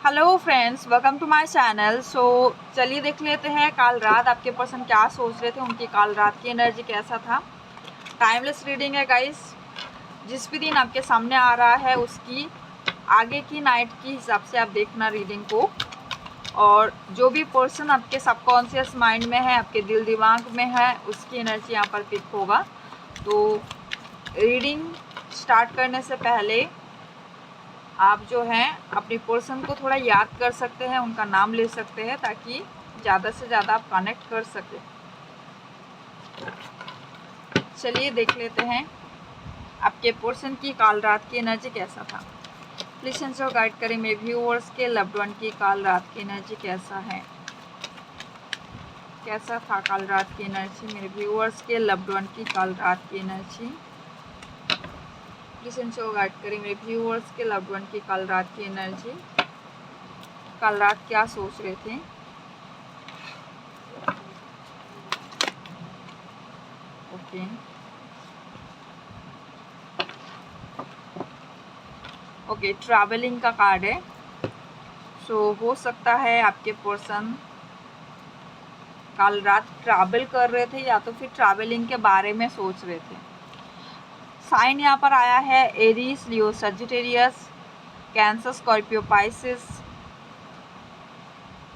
Hello friends, welcome to my channel. चलिए देख लेते हैं कल रात आपके पर्सन क्या सोच रहे थे, उनकी कल रात की एनर्जी कैसा था। टाइमलेस रीडिंग है गाइस। जिस भी दिन आपके सामने आ रहा है उसकी आगे की नाइट की हिसाब से आप देखना रीडिंग को। और जो भी पर्सन आपके सबकॉन्शियस माइंड में है, आपके दिल दिमाग में है, उसकी एनर्जी यहाँ पर पिक होगा। तो रीडिंग स्टार्ट करने से पहले आप जो हैं अपनी पर्सन को थोड़ा याद कर सकते हैं, उनका नाम ले सकते हैं ताकि ज़्यादा से ज़्यादा आप कनेक्ट कर सकें। चलिए देख लेते हैं आपके पर्सन की काल रात की एनर्जी कैसा था। प्लीज सेंसर गाइड करें मेरे व्यूअर्स के लव्ड वन की काल रात की एनर्जी कैसा है, कैसा था काल रात की एनर्जी। मेरे व्यूअर्स के लव्ड वन की काल रात की एनर्जी प्लीज इनको गाइड करें मेरे व्यूअर्स के लव्ड वन की कल रात की एनर्जी। कल रात क्या सोच रहे थे। ओके ट्रैवलिंग का कार्ड है। हो सकता है आपके पर्सन कल रात ट्रैवल कर रहे थे या तो फिर ट्रैवलिंग के बारे में सोच रहे थे। साइन यहाँ पर आया है Aries, Leo, Sagittarius, Cancer, Scorpio, Pisces,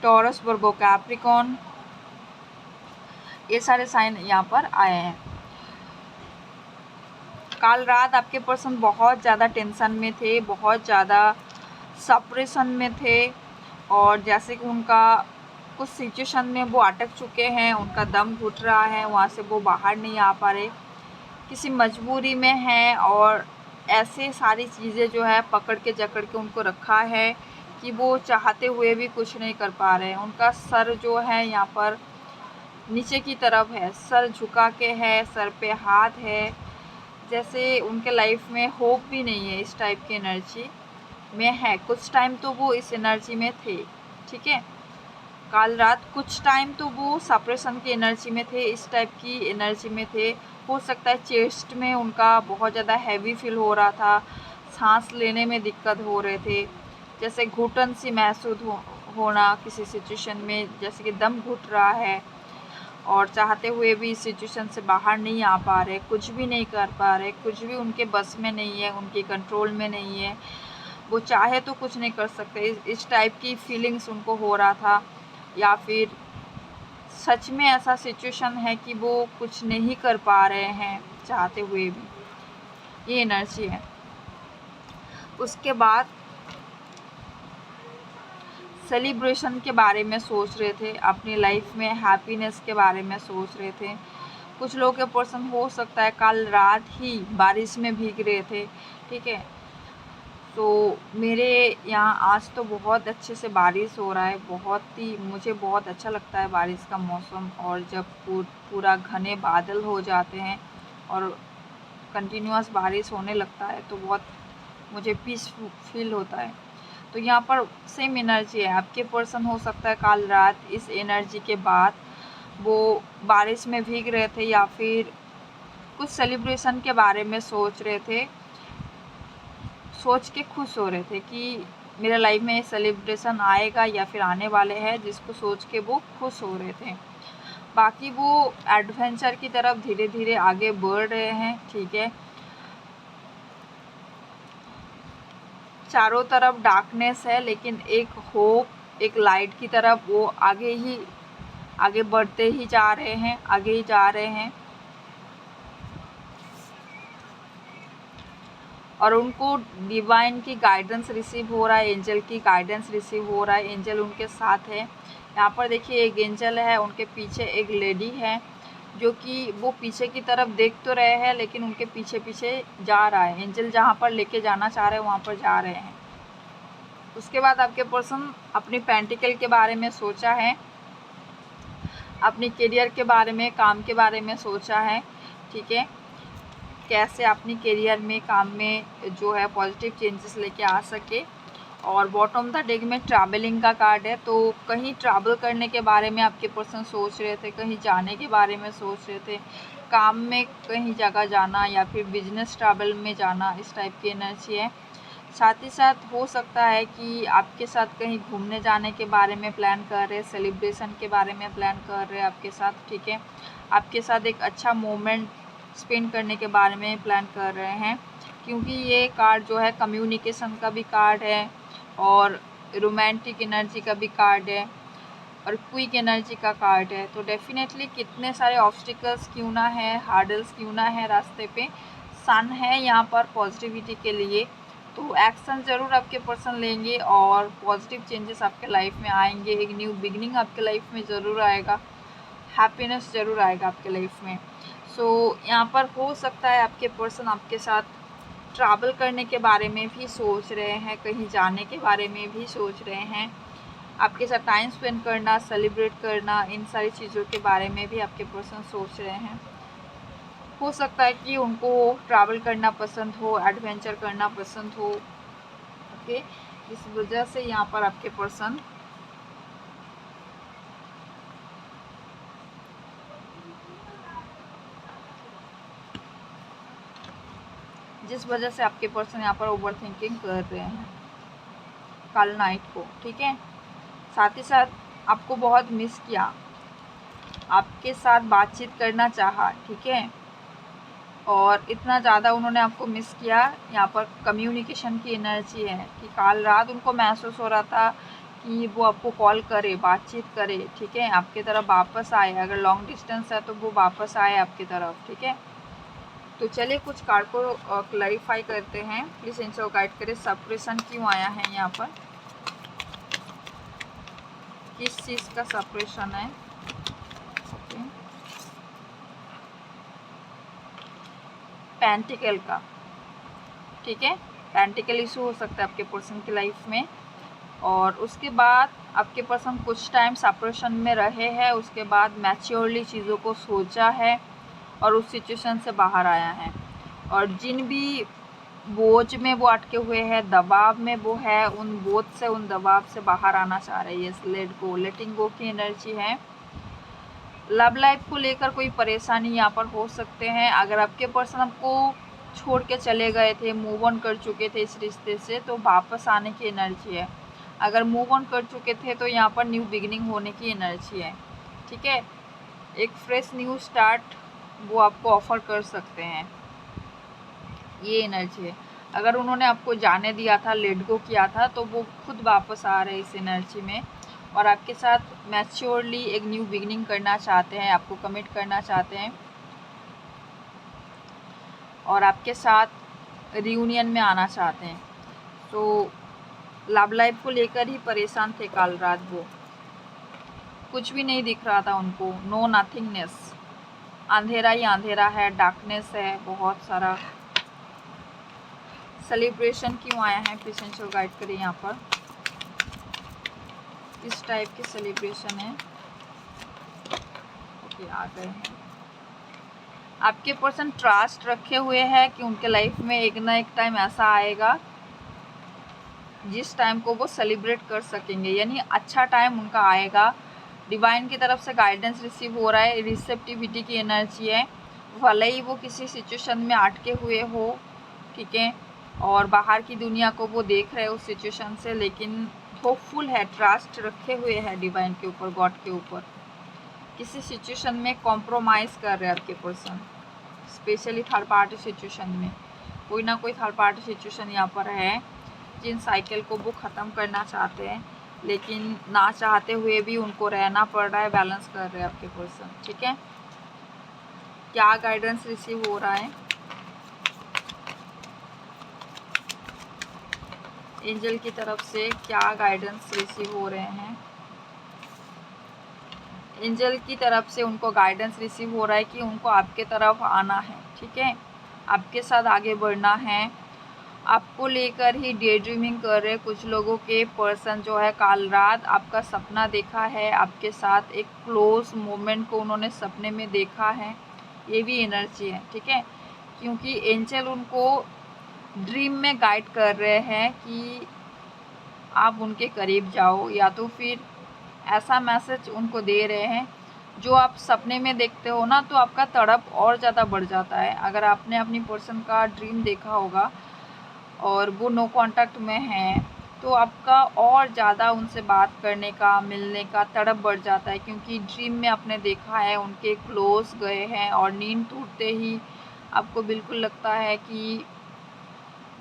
Taurus, Virgo, Capricorn. ये सारे साइन यहाँ पर आए हैं। कल रात आपके पर्सन बहुत ज़्यादा टेंशन में थे, बहुत ज़्यादा सप्रेशन में थे और जैसे कि उनका कुछ सिचुएशन में वो अटक चुके हैं, उनका दम घुट रहा है, वहाँ से वो बाहर नहीं आ पा रहे, किसी मजबूरी में हैं और ऐसे सारी चीज़ें जो है पकड़ के जकड़ के उनको रखा है कि वो चाहते हुए भी कुछ नहीं कर पा रहे हैं। उनका सर जो है यहाँ पर नीचे की तरफ है, सर झुका के है, सर पे हाथ है, जैसे उनके लाइफ में होप भी नहीं है। इस टाइप की एनर्जी में है। कुछ टाइम तो वो इस एनर्जी में थे, ठीक है। कल रात कुछ टाइम तो वो सप्रेशन की एनर्जी में थे, इस टाइप की एनर्जी में थे। हो सकता है चेस्ट में उनका बहुत ज़्यादा हैवी फील हो रहा था, सांस लेने में दिक्कत हो रहे थे, जैसे घुटन सी महसूस होना किसी सिचुएशन में, जैसे कि दम घुट रहा है और चाहते हुए भी इस सिचुएशन से बाहर नहीं आ पा रहे, कुछ भी नहीं कर पा रहे, कुछ भी उनके बस में नहीं है, उनके कंट्रोल में नहीं है। वो चाहे तो कुछ नहीं कर सकते, इस टाइप की फीलिंग्स उनको हो रहा था। या फिर सच में ऐसा सिचुएशन है कि वो कुछ नहीं कर पा रहे हैं चाहते हुए भी, ये एनर्जी है। उसके बाद सेलिब्रेशन के बारे में सोच रहे थे, अपनी लाइफ में हैप्पीनेस के बारे में सोच रहे थे। कुछ लोगों के पर्सन हो सकता है कल रात ही बारिश में भीग रहे थे, ठीक है। तो मेरे यहाँ आज तो बहुत अच्छे से बारिश हो रहा है, बहुत ही मुझे बहुत अच्छा लगता है बारिश का मौसम। और जब पूरा घने बादल हो जाते हैं और कंटिन्यूअस बारिश होने लगता है तो बहुत मुझे पीस फील होता है। तो यहाँ पर सेम एनर्जी है। आपके पर्सन हो सकता है कल रात इस एनर्जी के बाद वो बारिश में भीग रहे थे या फिर कुछ सेलिब्रेशन के बारे में सोच रहे थे, सोच के खुश हो रहे थे कि मेरे लाइफ में सेलिब्रेशन आएगा या फिर आने वाले हैं, जिसको सोच के वो खुश हो रहे थे। बाकी वो एडवेंचर की तरफ धीरे धीरे आगे बढ़ रहे हैं, ठीक है। चारों तरफ डार्कनेस है लेकिन एक होप, एक लाइट की तरफ वो आगे बढ़ते ही जा रहे हैं, आगे ही जा रहे हैं। और उनको डिवाइन की गाइडेंस रिसीव हो रहा है, एंजल की गाइडेंस रिसीव हो रहा है, एंजल उनके साथ है। यहाँ पर देखिए एक एंजल है, उनके पीछे एक लेडी है जो कि वो पीछे की तरफ देख तो रहे हैं लेकिन उनके पीछे पीछे जा रहा है। एंजल जहाँ पर लेके जाना चाह रहे हैं वहाँ पर जा रहे हैं। उसके बाद आपके पर्सन अपनी पेंटिकल के बारे में सोचा है, अपनी करियर के बारे में, काम के बारे में सोचा है, ठीक है। कैसे अपनी करियर में, काम में जो है पॉजिटिव चेंजेस लेके आ सके। और बॉटम द डेक में ट्रैवलिंग का कार्ड है, तो कहीं ट्रैवल करने के बारे में आपके पर्सन सोच रहे थे, कहीं जाने के बारे में सोच रहे थे, काम में कहीं जगह जाना या फिर बिजनेस ट्रैवल में जाना, इस टाइप की एनर्जी है। साथ ही साथ हो सकता है कि आपके साथ कहीं घूमने जाने के बारे में प्लान कर रहे हैं, सेलिब्रेशन के बारे में प्लान कर रहे हैं आपके साथ, ठीक है। आपके साथ एक अच्छा मोमेंट स्पेंड करने के बारे में प्लान कर रहे हैं, क्योंकि ये कार्ड जो है कम्युनिकेशन का भी कार्ड है और रोमांटिक एनर्जी का भी कार्ड है और क्विक एनर्जी का कार्ड है। तो डेफिनेटली कितने सारे ऑब्स्टिकल्स क्यों ना है, हार्डल्स क्यों ना है रास्ते पे, सन है यहाँ पर पॉजिटिविटी के लिए, तो एक्शन ज़रूर आपके पर्सन लेंगे और पॉजिटिव चेंजेस आपके लाइफ में आएंगे। एक न्यू बिगनिंग आपके लाइफ में ज़रूर आएगा, हैप्पीनेस ज़रूर आएगा आपके लाइफ में। सो यहाँ पर हो सकता है आपके पर्सन आपके साथ ट्रैवल करने के बारे में भी सोच रहे हैं, कहीं जाने के बारे में भी सोच रहे हैं, आपके साथ टाइम स्पेंड करना, सेलिब्रेट करना, इन सारी चीज़ों के बारे में भी आपके पर्सन सोच रहे हैं। हो सकता है कि उनको ट्रैवल करना पसंद हो, एडवेंचर करना पसंद हो, ओके। इस वजह से यहाँ पर आपके पर्सन जिस वजह से आपके पर्सन यहाँ पर ओवर थिंकिंग कर रहे हैं कल नाइट को, ठीक है। साथ ही साथ आपको बहुत मिस किया, आपके साथ बातचीत करना चाहा, ठीक है, और इतना ज़्यादा उन्होंने आपको मिस किया। यहाँ पर कम्युनिकेशन की एनर्जी है कि कल रात उनको महसूस हो रहा था कि वो आपको कॉल करे, बातचीत करे, ठीक है, आपकी तरफ वापस आए। अगर लॉन्ग डिस्टेंस है तो वो वापस आए आपकी तरफ, ठीक है। तो चलिए कुछ कार्ड को क्लैरिफाई करते हैं, प्लीज़ इनको गाइड करें। सेपरेशन क्यों आया है यहाँ पर, किस चीज़ का सेपरेशन है, ओके। पेंटिकल का, ठीक है, पेंटिकल इशू हो सकता है आपके पर्सन की लाइफ में। और उसके बाद आपके पर्सन कुछ टाइम सेपरेशन में रहे हैं, उसके बाद मैच्योरली चीज़ों को सोचा है और उस सिचुएशन से बाहर आया है। और जिन भी बोझ में वो अटके हुए हैं, दबाव में वो है, उन बोझ से, उन दबाव से बाहर आना चाह रहे हैं। यस, लेट गो, लेटिंग गो की एनर्जी है। लव लाइफ को लेकर कोई परेशानी यहाँ पर हो सकते हैं। अगर आपके पर्सन आपको छोड़ के चले गए थे, मूव ऑन कर चुके थे इस रिश्ते से, तो वापस आने की एनर्जी है। अगर मूव ऑन कर चुके थे तो यहाँ पर न्यू बिगिनिंग होने की एनर्जी है, ठीक है। एक फ्रेश न्यू स्टार्ट वो आपको ऑफर कर सकते हैं, ये एनर्जी है। अगर उन्होंने आपको जाने दिया था, लेट गो किया था, तो वो खुद वापस आ रहे हैं इस एनर्जी में और आपके साथ मैच्योरली एक न्यू बिगिनिंग करना चाहते हैं, आपको कमिट करना चाहते हैं और आपके साथ रियूनियन में आना चाहते हैं। तो लव लाइफ को लेकर ही परेशान थे कल रात वो, कुछ भी नहीं दिख रहा था उनको, नो नथिंगनेस, अंधेरा ही अंधेरा है, डार्कनेस है बहुत सारा। सेलिब्रेशन क्यों आया है, प्लीज गाइड करिए यहाँ पर, किस टाइप की सेलिब्रेशन है, ओके, आ गए हैं। आपके पर्सन ट्रस्ट रखे हुए हैं कि उनके लाइफ में एक ना एक टाइम ऐसा आएगा जिस टाइम को वो सेलिब्रेट कर सकेंगे, यानी अच्छा टाइम उनका आएगा। डिवाइन की तरफ से गाइडेंस रिसीव हो रहा है, रिसेप्टिविटी की एनर्जी है। भले ही वो किसी सिचुएशन में अटके हुए हो, ठीक है, और बाहर की दुनिया को वो देख रहे हैं उस सिचुएशन से, लेकिन होपफुल है, ट्रस्ट रखे हुए हैं डिवाइन के ऊपर, गॉड के ऊपर। किसी सिचुएशन में कॉम्प्रोमाइज़ कर रहे हैं आपके person, specially third party situation में। कोई ना कोई थर्ड पार्टी सिचुएशन यहाँ पर है जिन साइकिल को वो ख़त्म करना चाहते हैं, लेकिन ना चाहते हुए भी उनको रहना पड़ रहा है, बैलेंस कर रहे हैं आपके पर्सन, ठीक है। क्या गाइडेंस रिसीव हो रहा है, एंजल की तरफ से क्या गाइडेंस रिसीव हो रहे हैं। एंजल की तरफ से उनको गाइडेंस रिसीव हो रहा है कि उनको आपके तरफ आना है, ठीक है, आपके साथ आगे बढ़ना है। आपको लेकर ही डे ड्रीमिंग कर रहे कुछ लोगों के पर्सन जो है, कल रात आपका सपना देखा है, आपके साथ एक क्लोज मोमेंट को उन्होंने सपने में देखा है, ये भी एनर्जी है, ठीक है। क्योंकि एंजल उनको ड्रीम में गाइड कर रहे हैं कि आप उनके करीब जाओ, या तो फिर ऐसा मैसेज उनको दे रहे हैं, जो आप सपने में देखते हो ना, तो आपका तड़प और ज़्यादा बढ़ जाता है। अगर आपने अपनी पर्सन का ड्रीम देखा होगा और वो नो कांटेक्ट में हैं, तो आपका और ज़्यादा उनसे बात करने का, मिलने का तड़प बढ़ जाता है, क्योंकि ड्रीम में आपने देखा है उनके क्लोज गए हैं और नींद टूटते ही आपको बिल्कुल लगता है कि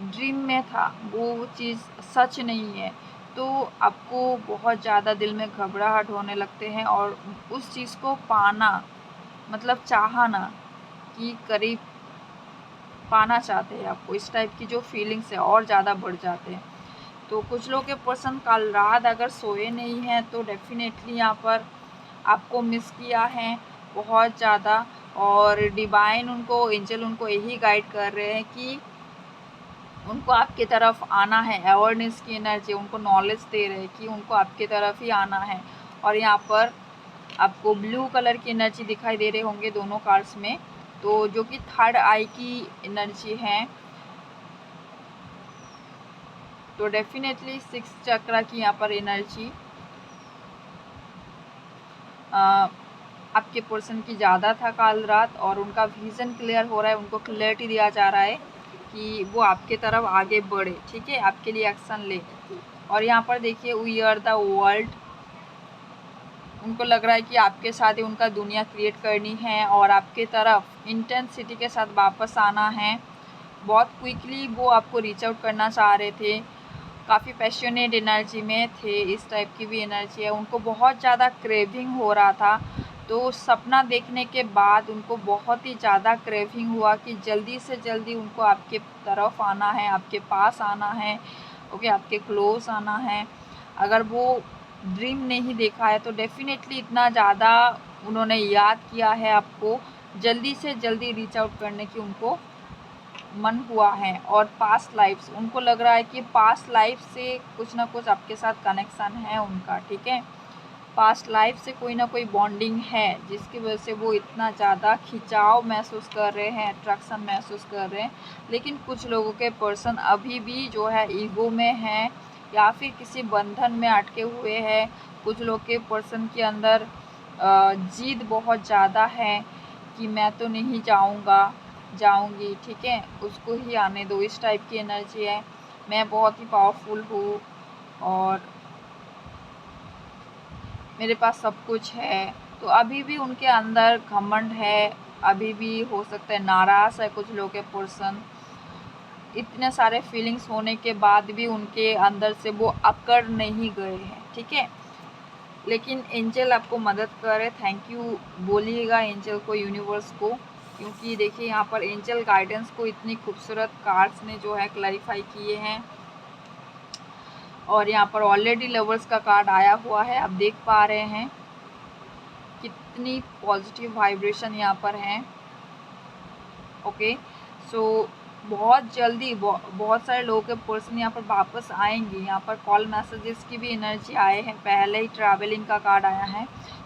ड्रीम में था, वो चीज़ सच नहीं है। तो आपको बहुत ज़्यादा दिल में घबराहट होने लगते हैं और उस चीज़ को पाना, मतलब चाहना कि करीब पाना चाहते हैं आपको, इस टाइप की जो फीलिंग्स है और ज़्यादा बढ़ जाते हैं। तो कुछ लोग के पर्सन कल रात अगर सोए नहीं हैं तो डेफिनेटली यहाँ पर आपको मिस किया है बहुत ज़्यादा, और डिवाइन उनको, एंजल उनको यही गाइड कर रहे हैं कि उनको आपके तरफ आना है। अवेयरनेस की एनर्जी उनको नॉलेज दे रहे हैं कि उनको आपके तरफ ही आना है। और यहाँ पर आपको ब्लू कलर की एनर्जी दिखाई दे रहे होंगे दोनों कार्ड्स में, तो जो कि थर्ड आई की एनर्जी है। तो डेफिनेटली 6 चक्रा की यहाँ पर एनर्जी आपके पर्सन की ज़्यादा था कल रात, और उनका विज़न क्लियर हो रहा है, उनको क्लैरिटी दिया जा रहा है कि वो आपके तरफ आगे बढ़े, ठीक है, आपके लिए एक्शन ले। और यहाँ पर देखिए वी आर द वर्ल्ड, उनको लग रहा है कि आपके साथ ही उनका दुनिया क्रिएट करनी है और आपके तरफ इंटेंसिटी के साथ वापस आना है। बहुत क्विकली वो आपको रीच आउट करना चाह रहे थे, काफ़ी पैशनेट एनर्जी में थे, इस टाइप की भी एनर्जी है। उनको बहुत ज़्यादा क्रेविंग हो रहा था, तो सपना देखने के बाद उनको बहुत ही ज़्यादा क्रेविंग हुआ कि जल्दी से जल्दी उनको आपके तरफ आना है, आपके पास आना है, ओके, आपके क्लोज आना है। अगर वो ड्रीम नहीं देखा है तो डेफिनेटली इतना ज़्यादा उन्होंने याद किया है आपको, जल्दी से जल्दी रीच आउट करने की उनको मन हुआ है। और पास्ट लाइफ्स, उनको लग रहा है कि पास्ट लाइफ से कुछ ना कुछ आपके साथ कनेक्शन है उनका, ठीक है, पास्ट लाइफ से कोई ना कोई बॉन्डिंग है जिसकी वजह से वो इतना ज़्यादा खिंचाव महसूस कर रहे हैं, अट्रैक्शन महसूस कर रहे हैं। लेकिन कुछ लोगों के पर्सन अभी भी जो है ईगो में हैं या फिर किसी बंधन में अटके हुए हैं। कुछ लोग के पर्सन के अंदर जिद बहुत ज़्यादा है कि मैं तो नहीं जाऊंगी, ठीक है, उसको ही आने दो, इस टाइप की एनर्जी है। मैं बहुत ही पावरफुल हूँ और मेरे पास सब कुछ है। तो अभी भी उनके अंदर घमंड है, अभी भी हो सकता है नाराज़ है कुछ लोग के पर्सन, इतने सारे फीलिंग्स होने के बाद भी उनके अंदर से वो अकड़ नहीं गए हैं, ठीक है। लेकिन एंजल आपको मदद करे, थैंक यू बोलिएगा एंजल को, यूनिवर्स को, क्योंकि देखिए यहाँ पर एंजल गाइडेंस को इतनी खूबसूरत कार्ड्स ने जो है क्लैरिफाई किए हैं। और यहाँ पर ऑलरेडी लवर्स का कार्ड आया हुआ है, आप देख पा रहे हैं कितनी पॉजिटिव वाइब्रेशन यहाँ पर है, ओके। सो बहुत जल्दी बहुत सारे लोगों के पर्सन यहाँ पर वापस आएंगे। यहाँ पर कॉल मैसेजेस की भी एनर्जी आए हैं, पहले ही ट्रैवलिंग का कार्ड आया है,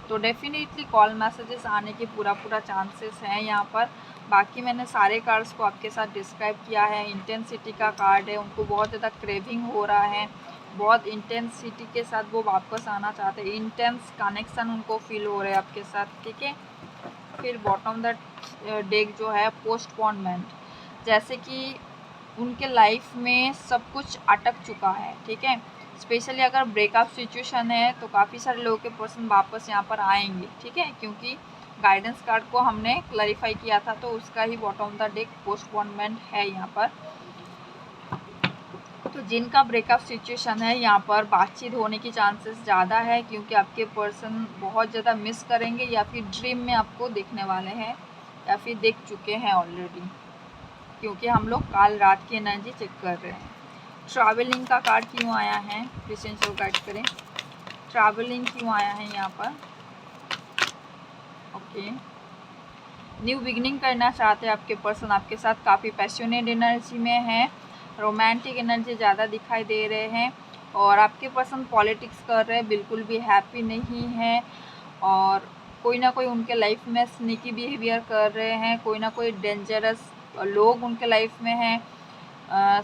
तो डेफिनेटली कॉल मैसेजेस आने के पूरा चांसेस हैं यहाँ पर। बाकी मैंने सारे कार्ड्स को आपके साथ डिस्क्राइब किया है। इंटेंसिटी का कार्ड है, उनको बहुत ज़्यादा क्रेविंग हो रहा है, बहुत इंटेंसिटी के साथ वो वापस आना चाहते हैं, इंटेंस कनेक्शन उनको फील हो रहा है आपके साथ, ठीक है। फिर बॉटम द डेक जो है पोस्टपोनमेंट, जैसे कि उनके लाइफ में सब कुछ अटक चुका है, ठीक है। स्पेशली अगर ब्रेकअप सिचुएशन है तो काफ़ी सारे लोगों के पर्सन वापस यहाँ पर आएंगे, ठीक है, क्योंकि गाइडेंस कार्ड को हमने क्लैरिफाई किया था, तो उसका ही बॉटम द डेक पोस्टपोनमेंट है यहाँ पर। तो जिनका ब्रेकअप सिचुएशन है यहाँ पर बातचीत होने की चांसेस ज़्यादा है, क्योंकि आपके पर्सन बहुत ज़्यादा मिस करेंगे या फिर ड्रीम में आपको देखने वाले हैं या फिर देख चुके हैं ऑलरेडी, क्योंकि हम लोग कल रात की एनर्जी चेक कर रहे हैं। ट्रैवलिंग का कार्ड क्यों आया है, प्लीज एंजल गाइड करें, ट्रैवलिंग क्यों आया है यहाँ पर, ओके। न्यू बिगनिंग करना चाहते हैं आपके पर्सन आपके साथ, काफ़ी पैशनेट एनर्जी में है, रोमांटिक एनर्जी ज़्यादा दिखाई दे रहे हैं। और आपके पर्सन पॉलिटिक्स कर रहे हैं, बिल्कुल भी हैप्पी नहीं है, और कोई ना कोई उनके लाइफ में स्नीकी बिहेवियर कर रहे हैं, कोई ना कोई डेंजरस लोग उनके लाइफ में हैं,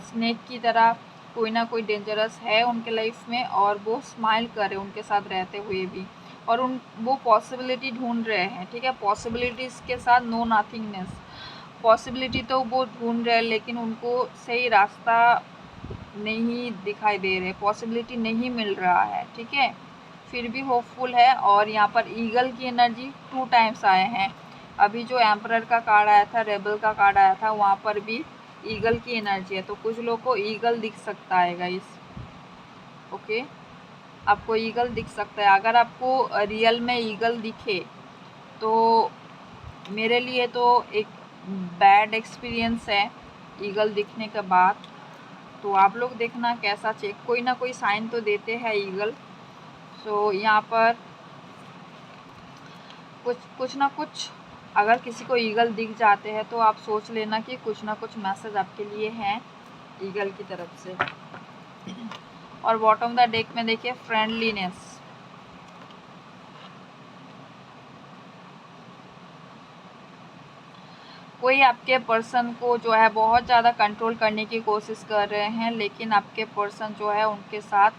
स्नेक की तरह कोई ना कोई डेंजरस है उनके लाइफ में, और वो स्माइल कर रहे हैं उनके साथ रहते हुए भी, और वो पॉसिबिलिटी ढूंढ रहे हैं, ठीक है। पॉसिबिलिटीज़ के साथ नो नथिंगनेस, पॉसिबिलिटी तो वो ढूंढ रहे हैं लेकिन उनको सही रास्ता नहीं दिखाई दे रहे, पॉसिबिलिटी नहीं मिल रहा है, ठीक है, फिर भी होपफुल है। और यहाँ पर ईगल की एनर्जी 2 टाइम्स आए हैं। अभी जो एम्परर का कार्ड आया था, रेबल का कार्ड आया था, वहाँ पर भी ईगल की एनर्जी है। तो कुछ लोग को ईगल दिख सकता है गाइस, ओके, आपको ईगल दिख सकता है। अगर आपको रियल में ईगल दिखे तो मेरे लिए तो एक बैड एक्सपीरियंस है ईगल दिखने के बाद। तो आप लोग देखना कैसा चेक, कोई ना कोई साइन तो देते हैं ईगल। सो यहाँ पर कुछ ना कुछ, अगर किसी को ईगल दिख जाते हैं तो आप सोच लेना कि कुछ ना कुछ मैसेज आपके लिए हैं ईगल की तरफ से। और बॉटम द डेक में देखिए फ्रेंडलीनेस, कोई आपके पर्सन को जो है बहुत ज़्यादा कंट्रोल करने की कोशिश कर रहे हैं, लेकिन आपके पर्सन जो है उनके साथ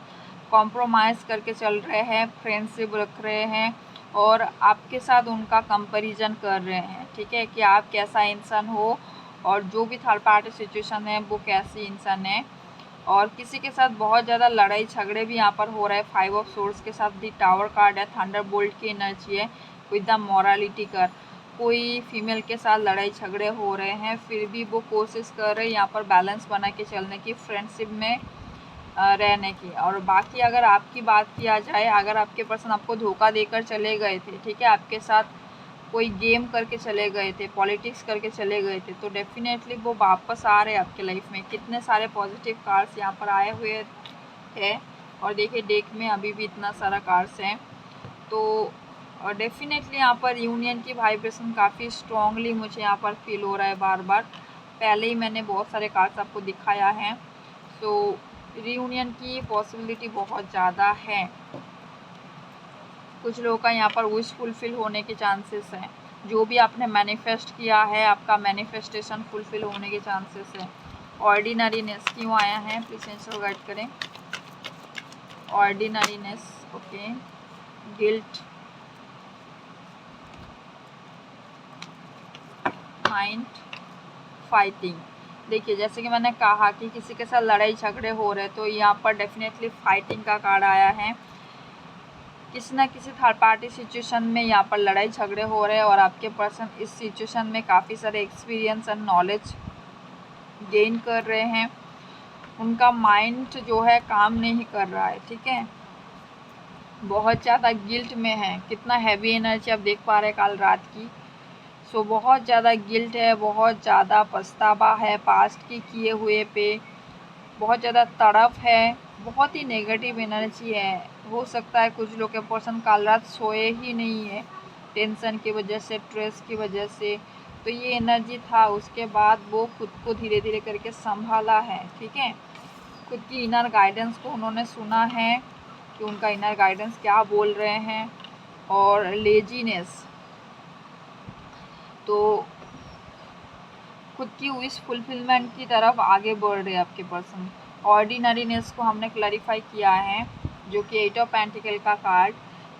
कॉम्प्रोमाइज़ करके चल रहे हैं, फ्रेंडशिप रख रहे हैं और आपके साथ उनका कंपैरिजन कर रहे हैं, ठीक है, कि आप कैसा इंसान हो और जो भी थर्ड पार्टी सिचुएशन है वो कैसी इंसान है। और किसी के साथ बहुत ज़्यादा लड़ाई झगड़े भी यहाँ पर हो रहे हैं। 5 ऑफ सोर्ड्स के साथ दी टावर कार्ड है, थंडरबोल्ट की एनर्जी है विद द मोरालिटी कर। कोई फीमेल के साथ लड़ाई झगड़े हो रहे हैं, फिर भी वो कोशिश कर रहे हैं यहाँ पर बैलेंस बना के चलने की, फ्रेंडशिप में रहने की। और बाकी अगर आपकी बात किया जाए, अगर आपके पर्सन आपको धोखा देकर चले गए थे, ठीक है, आपके साथ कोई गेम करके चले गए थे, पॉलिटिक्स करके चले गए थे, तो डेफिनेटली वो वापस आ रहे हैं आपके लाइफ में। कितने सारे पॉजिटिव कार्ड्स यहाँ पर आए हुए हैं और देखिए डेक में अभी भी इतना सारा कार्ड्स हैं। तो डेफिनेटली यहाँ पर यूनियन की वाइब्रेशन काफ़ी स्ट्रॉन्गली मुझे यहाँ पर फील हो रहा है बार बार। पहले ही मैंने बहुत सारे कार्ड्स आपको दिखाया है। तो रीयूनियन की पॉसिबिलिटी बहुत ज़्यादा है। कुछ लोगों का यहाँ पर विश फुलफिल होने के चांसेस हैं। जो भी आपने मैनिफेस्ट किया है, आपका मैनिफेस्टेशन फुलफिल होने के चांसेस हैं। ऑर्डिनरीनेस क्यों आया है, प्लीज़ आंसर गाइड करें। Ordinariness, okay, guilt, mind, fighting. देखिए जैसे कि मैंने कहा कि किसी के साथ लड़ाई झगड़े हो रहे, तो यहाँ पर डेफिनेटली फाइटिंग का कार्ड आया है। किसी ना किसी थर्ड पार्टी सिचुएशन में यहाँ पर लड़ाई झगड़े हो रहे हैं और आपके पर्सन इस सिचुएशन में काफ़ी सारे एक्सपीरियंस एंड नॉलेज गेन कर रहे हैं। उनका माइंड जो है काम नहीं कर रहा है, ठीक है, बहुत ज़्यादा गिल्ट में है। कितना हैवी एनर्जी आप देख पा रहे हैं कल रात की। सो बहुत ज़्यादा गिल्ट है, बहुत ज़्यादा पछतावा है पास्ट के किए हुए पे, बहुत ज़्यादा तड़प है, बहुत ही नेगेटिव एनर्जी है। हो सकता है कुछ लोग के पर्सन कल रात सोए ही नहीं है, टेंशन की वजह से, स्ट्रेस की वजह से। तो ये एनर्जी था, उसके बाद वो खुद को धीरे धीरे करके संभाला है, ठीक है, खुद की इनर गाइडेंस को उन्होंने सुना है कि उनका इनर गाइडेंस क्या बोल रहे हैं। और लेजीनेस, तो खुद की विश फुलफिलमेंट की तरफ आगे बढ़ रहे हैं आपके पर्सन। ऑर्डिनरीनेस को हमने क्लैरिफाई किया है, जो कि 8 ऑफ पेंटिकल का कार्ड।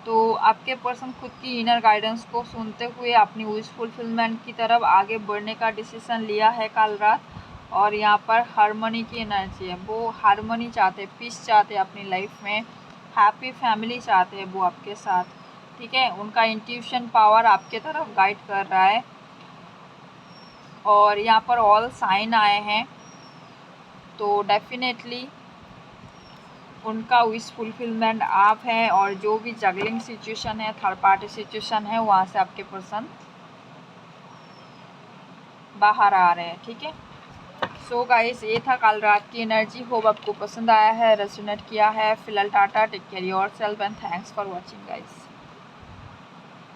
तो आपके पर्सन खुद की इनर गाइडेंस को सुनते हुए अपनी विश फुलफिलमेंट की तरफ आगे बढ़ने का डिसीजन लिया है कल रात। और यहाँ पर हारमोनी की एनर्जी है, वो हारमोनी चाहते हैं, पीस चाहते हैं अपनी लाइफ में, हैप्पी फैमिली चाहते हैं वो आपके साथ, ठीक है। उनका इंट्यूशन पावर आपके तरफ गाइड कर रहा है। और यहाँ पर ऑल साइन आए हैं, तो डेफिनेटली उनका विश फुलफिलमेंट आप है। और जो भी जगलिंग सिचुएशन है, थर्ड पार्टी सिचुएशन है, वहाँ से आपके पर्सन बाहर आ रहे हैं, ठीक है। सो गाइस, ये था कल रात की एनर्जी। होप आपको पसंद आया है, रेजोनेट किया है। फिलहाल टाटा, take care yourself and thanks for watching guys.